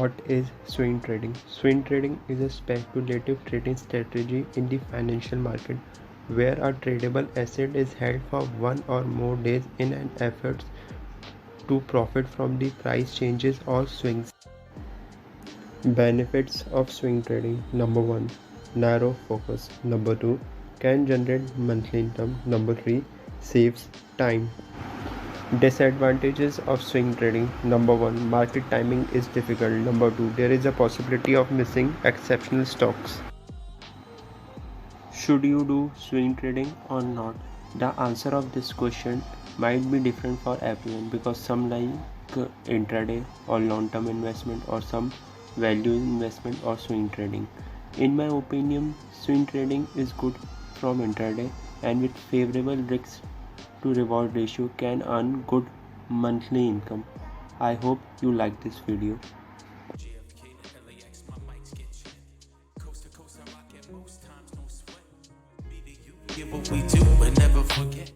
What is swing trading? Swing trading is a speculative trading strategy in the financial market where a tradable asset is held for one or more days in an effort to profit from the price changes or swings. Benefits of swing trading: number 1, narrow focus; number 2, can generate monthly income; number 3, saves time. Disadvantages of swing trading: number 1, market timing is difficult; number 2, there is a possibility of missing exceptional stocks. Should you do swing trading or not? The answer of this question might be different for everyone because some like intraday or long-term investment, or some value investment or swing trading. In my opinion, swing trading is good from intraday, and with favorable risk to reward ratio can earn good monthly income. I hope you like this video. What we do and never forget.